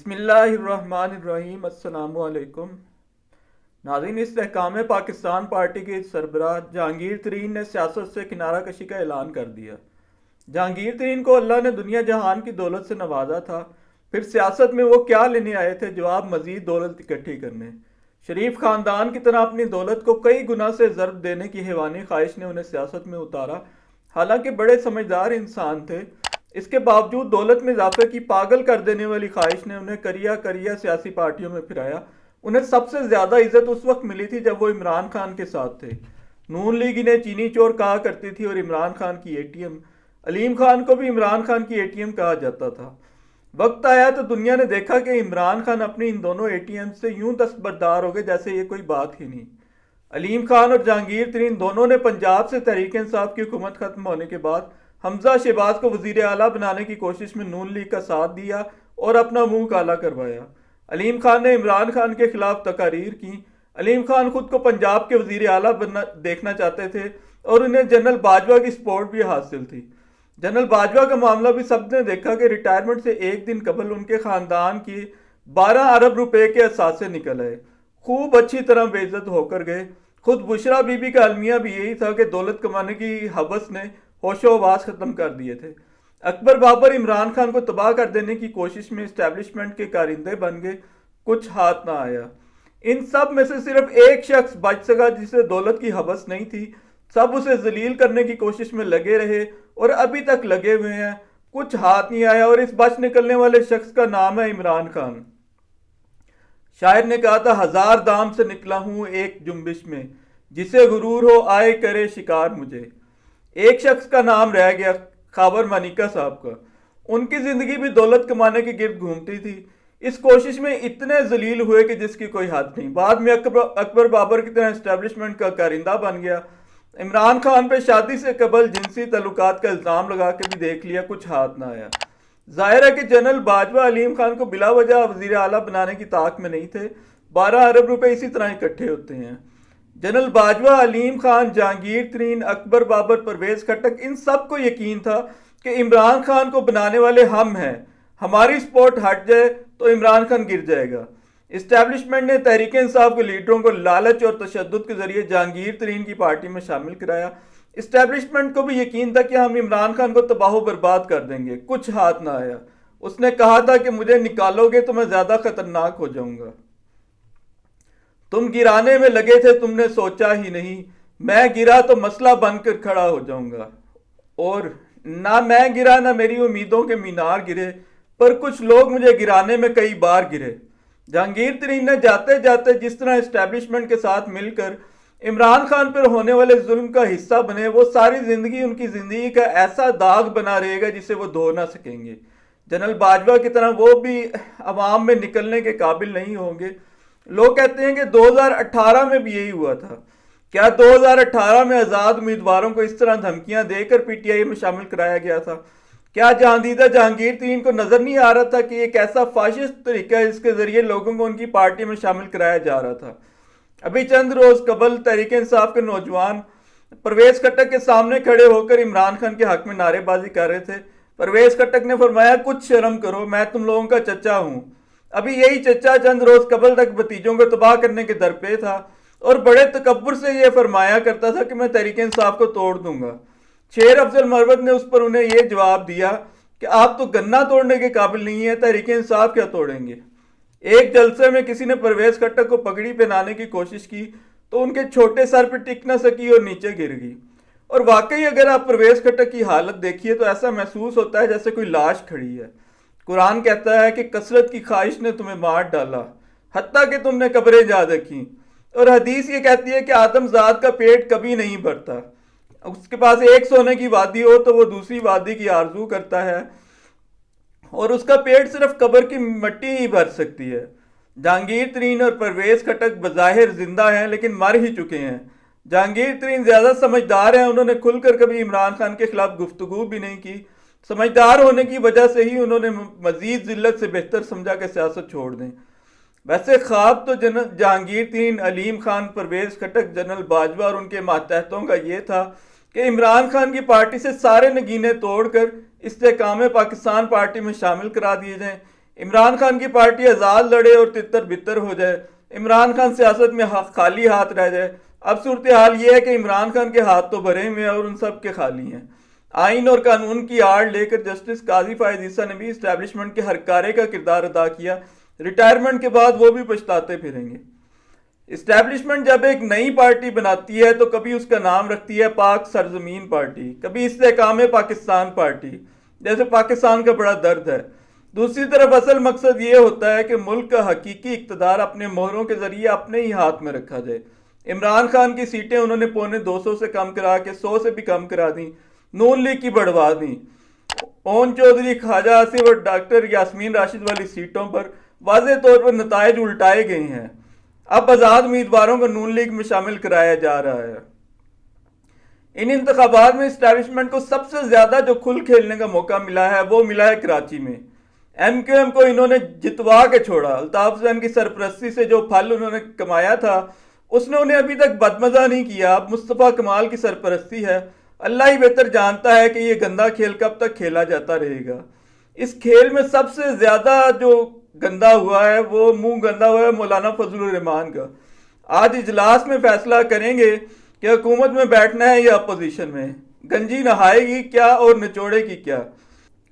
بسم اللہ الرحمن الرحیم۔ السلام علیکم ناظرین، استحکام پاکستان پارٹی کے سربراہ جہانگیر ترین نے سیاست سے کنارہ کشی کا اعلان کر دیا۔ جہانگیر ترین کو اللہ نے دنیا جہان کی دولت سے نوازا تھا، پھر سیاست میں وہ کیا لینے آئے تھے جواب مزید دولت اکٹھی کرنے۔ شریف خاندان کی طرح اپنی دولت کو کئی گنا سے ضرب دینے کی حیوانی خواہش نے انہیں سیاست میں اتارا۔ حالانکہ بڑے سمجھدار انسان تھے، اس کے باوجود دولت میں اضافے کی پاگل کر دینے والی خواہش نے انہیں کریا سیاسی پارٹیوں میں پھرایا۔ انہیں سب سے زیادہ عزت اس وقت ملی تھی جب وہ عمران خان کے ساتھ تھے۔ نون لیگ انہیں چینی چور کہا کرتی تھی اور عمران خان کی اے ٹی ایم۔ علیم خان کو بھی عمران خان کی اے ٹی ایم کہا جاتا تھا۔ وقت آیا تو دنیا نے دیکھا کہ عمران خان اپنی ان دونوں اے ٹی ایم سے یوں دستبردار ہو گئے جیسے یہ کوئی بات ہی نہیں۔ علیم خان اور جہانگیر ترین دونوں نے پنجاب سے تحریک انصاف کی حکومت ختم ہونے کے بعد حمزہ شہباز کو وزیر اعلیٰ بنانے کی کوشش میں نون لیگ کا ساتھ دیا اور اپنا منہ کالا کروایا۔ علیم خان نے عمران خان کے خلاف تقاریر کی۔ علیم خان خود کو پنجاب کے وزیر اعلیٰ دیکھنا چاہتے تھے اور انہیں جنرل باجوہ کی سپورٹ بھی حاصل تھی۔ جنرل باجوہ کا معاملہ بھی سب نے دیکھا کہ ریٹائرمنٹ سے ایک دن قبل ان کے خاندان کی 12 ارب روپے کے اثاثے نکل آئے۔ خوب اچھی طرح بے عزت ہو کر گئے۔ خود بشرا بی بی کا المیہ بھی یہی تھا کہ دولت کمانے کی ہوس نے ہوش و حواس ختم کر دیے تھے۔ اکبر بابر عمران خان کو تباہ کر دینے کی کوشش میں اسٹیبلشمنٹ کے کارندے بن گئے، کچھ ہاتھ نہ آیا۔ ان سب میں سے صرف ایک شخص بچ سکا جسے دولت کی ہوس نہیں تھی۔ سب اسے ذلیل کرنے کی کوشش میں لگے رہے اور ابھی تک لگے ہوئے ہیں، کچھ ہاتھ نہیں آیا، اور اس بچ نکلنے والے شخص کا نام ہے عمران خان۔ شاعر نے کہا تھا، 1000 دام سے نکلا ہوں ایک جنبش میں، جسے غرور ہو آئے کرے شکار مجھے۔ ایک شخص کا نام رہ گیا، خاور مانیکا صاحب کا۔ ان کی زندگی بھی دولت کمانے کے گرد گھومتی تھی۔ اس کوشش میں اتنے ذلیل ہوئے کہ جس کی کوئی حد نہیں۔ بعد میں اکبر بابر کی طرح اسٹیبلشمنٹ کا کارندہ بن گیا۔ عمران خان پہ شادی سے قبل جنسی تعلقات کا الزام لگا کے بھی دیکھ لیا، کچھ ہاتھ نہ آیا۔ ظاہر ہے کہ جنرل باجوہ علیم خان کو بلا وجہ وزیر اعلیٰ بنانے کی طاق میں نہیں تھے۔ 12 ارب روپے اسی طرح اکٹھے ہوتے ہیں۔ جنرل باجوہ، علیم خان، جہانگیر ترین، اکبر بابر، پرویز خٹک، ان سب کو یقین تھا کہ عمران خان کو بنانے والے ہم ہیں، ہماری سپورٹ ہٹ جائے تو عمران خان گر جائے گا۔ اسٹیبلشمنٹ نے تحریک انصاف کے لیڈروں کو لالچ اور تشدد کے ذریعے جہانگیر ترین کی پارٹی میں شامل کرایا۔ اسٹیبلشمنٹ کو بھی یقین تھا کہ ہم عمران خان کو تباہ و برباد کر دیں گے، کچھ ہاتھ نہ آیا۔ اس نے کہا تھا کہ مجھے نکالو گے تو میں زیادہ خطرناک ہو جاؤں گا۔ تم گرانے میں لگے تھے، تم نے سوچا ہی نہیں، میں گرا تو مسئلہ بن کر کھڑا ہو جاؤں گا۔ اور نہ میں گرا نہ میری امیدوں کے مینار گرے، پر کچھ لوگ مجھے گرانے میں کئی بار گرے۔ جہانگیر ترین نے جاتے جاتے جس طرح اسٹیبلشمنٹ کے ساتھ مل کر عمران خان پر ہونے والے ظلم کا حصہ بنے، وہ ساری زندگی ان کی زندگی کا ایسا داغ بنا رہے گا جسے وہ دھو نہ سکیں گے۔ جنرل باجوہ کی طرح وہ بھی عوام میں نکلنے کے قابل نہیں ہوں گے۔ لوگ کہتے ہیں کہ 2018 میں بھی یہی ہوا تھا۔ کیا 2018 میں آزاد امیدواروں کو اس طرح دھمکیاں دے کر پی ٹی آئی میں شامل کرایا گیا تھا؟ کیا جہاندیدہ جہانگیر ترین کو نظر نہیں آ رہا تھا کہ ایک ایسا فاشسٹ طریقہ ہے جس کے ذریعے لوگوں کو ان کی پارٹی میں شامل کرایا جا رہا تھا؟ ابھی چند روز قبل تحریک انصاف کے نوجوان پرویز خٹک کے سامنے کھڑے ہو کر عمران خان کے حق میں نعرے بازی کر رہے تھے۔ پرویز خٹک نے فرمایا، کچھ شرم کرو، میں تم لوگوں کا چچا ہوں۔ ابھی یہی چچا چند روز قبل تک بھتیجوں کو تباہ کرنے کے درپے تھا اور بڑے تکبر سے یہ فرمایا کرتا تھا کہ میں تحریک انصاف کو توڑ دوں گا۔ شیر افضل مروت نے اس پر انہیں یہ جواب دیا کہ آپ تو گنا توڑنے کے قابل نہیں ہیں، تحریک انصاف کیا توڑیں گے؟ ایک جلسے میں کسی نے پرویز خٹک کو پگڑی پہنانے کی کوشش کی تو ان کے چھوٹے سر پہ ٹک نہ سکی اور نیچے گر گئی۔ اور واقعی اگر آپ پرویز خٹک کی حالت دیکھیے تو ایسا محسوس ہوتا ہے جیسے کوئی لاش کھڑی ہے۔ قرآن کہتا ہے کہ کثرت کی خواہش نے تمہیں مار ڈالا، حتیٰ کہ تم نے قبریں جا دیکھیں۔ اور حدیث یہ کہتی ہے کہ آدم ذات کا پیٹ کبھی نہیں بھرتا۔ اس کے پاس ایک سونے کی وادی ہو تو وہ دوسری وادی کی آرزو کرتا ہے، اور اس کا پیٹ صرف قبر کی مٹی ہی بھر سکتی ہے۔ جہانگیر ترین اور پرویز خٹک بظاہر زندہ ہیں لیکن مر ہی چکے ہیں۔ جہانگیر ترین زیادہ سمجھدار ہیں، انہوں نے کھل کر کبھی عمران خان کے خلاف گفتگو بھی نہیں کی۔ سمجھدار ہونے کی وجہ سے ہی انہوں نے مزید ذلت سے بہتر سمجھا کہ سیاست چھوڑ دیں۔ ویسے خواب تو جہانگیر ترین، علیم خان، پرویز خٹک، جنرل باجوہ اور ان کے ماتحتوں کا یہ تھا کہ عمران خان کی پارٹی سے سارے نگینے توڑ کر استحکام پاکستان پارٹی میں شامل کرا دیے جائیں۔ عمران خان کی پارٹی آزاد لڑے اور تتر بتر ہو جائے، عمران خان سیاست میں خالی ہاتھ رہ جائے۔ اب صورتحال یہ ہے کہ عمران خان کے ہاتھ تو بھرے ہوئے ہیں اور ان سب کے خالی ہیں۔ آئین اور قانون کی آڑ لے کر جسٹس قاضی فائز عیسیٰ نے بھی اسٹیبلشمنٹ کے ہر کارے کا کردار ادا کیا، ریٹائرمنٹ کے بعد وہ بھی پچھتاتے پھریں گے۔ اسٹیبلشمنٹ جب ایک نئی پارٹی بناتی ہے تو کبھی اس کا نام رکھتی ہے پاک سرزمین پارٹی، کبھی استحکام پاکستان پارٹی، جیسے پاکستان کا بڑا درد ہے۔ دوسری طرف اصل مقصد یہ ہوتا ہے کہ ملک کا حقیقی اقتدار اپنے مہروں کے ذریعے اپنے ہی ہاتھ میں رکھا جائے۔ عمران خان کی سیٹیں انہوں نے 250 سے کم کرا کے 100 سے بھی کم کرا دیں، نون لیگ کی بڑھوا دیں۔ اون چودھری، خواجہ آصف اور ڈاکٹر یاسمین راشد والی سیٹوں پر واضح طور پر نتائج الٹائے گئے ہیں۔ اب آزاد امیدواروں کو نون لیگ میں شامل کرایا جا رہا ہے۔ ان انتخابات میں اسٹیبلشمنٹ کو سب سے زیادہ جو کھل کھیلنے کا موقع ملا ہے وہ ملا ہے کراچی میں۔ ایم کیو ایم کو انہوں نے جتوا کے چھوڑا۔ الطاف حسین کی سرپرستی سے جو پھل انہوں نے کمایا تھا اس نے انہیں ابھی تک بدمزہ نہیں کیا۔ اب مصطفیٰ کمال کی سرپرستی ہے۔ اللہ ہی بہتر جانتا ہے کہ یہ گندا کھیل کب تک کھیلا جاتا رہے گا۔ اس کھیل میں سب سے زیادہ جو گندا ہوا ہے وہ منہ گندا ہوا ہے مولانا فضل الرحمان کا۔ آج اجلاس میں فیصلہ کریں گے کہ حکومت میں بیٹھنا ہے یا اپوزیشن میں، گنجی نہائے گی کیا اور نچوڑے کی کیا۔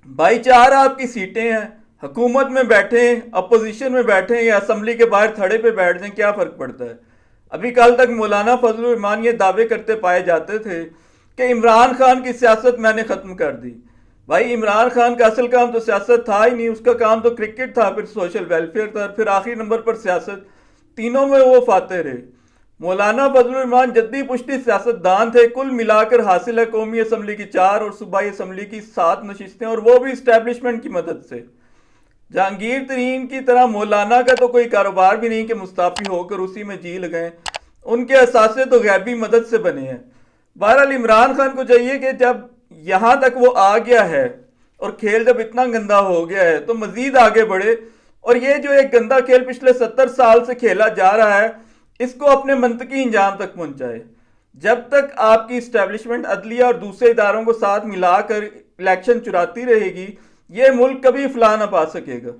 بھائی 4 آپ کی سیٹیں ہیں، حکومت میں بیٹھیں، اپوزیشن میں بیٹھیں یا اسمبلی کے باہر تھڑے پہ بیٹھ جائیں، کیا فرق پڑتا ہے؟ ابھی کل تک مولانا فضل الرحمان یہ دعوے کرتے پائے جاتے تھے کہ عمران خان کی سیاست میں نے ختم کر دی۔ بھائی عمران خان کا اصل کام تو سیاست تھا ہی نہیں، اس کا کام تو کرکٹ تھا، پھر سوشل ویلفیئر تھا، پھر آخری نمبر پر سیاست۔ تینوں میں وہ فاتح رہے۔ مولانا فضل الرحمان جدی پشتی سیاست دان تھے۔ کل ملا کر حاصل ہے قومی اسمبلی کی 4 اور صوبائی اسمبلی کی 7 نشستیں، اور وہ بھی اسٹیبلشمنٹ کی مدد سے۔ جہانگیر ترین کی طرح مولانا کا تو کوئی کاروبار بھی نہیں کہ مستعفی ہو کر اسی میں جی لگائیں، ان کے اثاثے تو غیبی مدد سے بنے ہیں۔ بہرحال عمران خان کو چاہیے کہ جب یہاں تک وہ آ گیا ہے اور کھیل جب اتنا گندا ہو گیا ہے تو مزید آگے بڑھے، اور یہ جو ایک گندا کھیل پچھلے 70 سال سے کھیلا جا رہا ہے اس کو اپنے منطقی انجام تک پہنچائے۔ جب تک آپ کی اسٹیبلشمنٹ عدلیہ اور دوسرے اداروں کو ساتھ ملا کر الیکشن چراتی رہے گی یہ ملک کبھی فلاح نہ پا سکے گا۔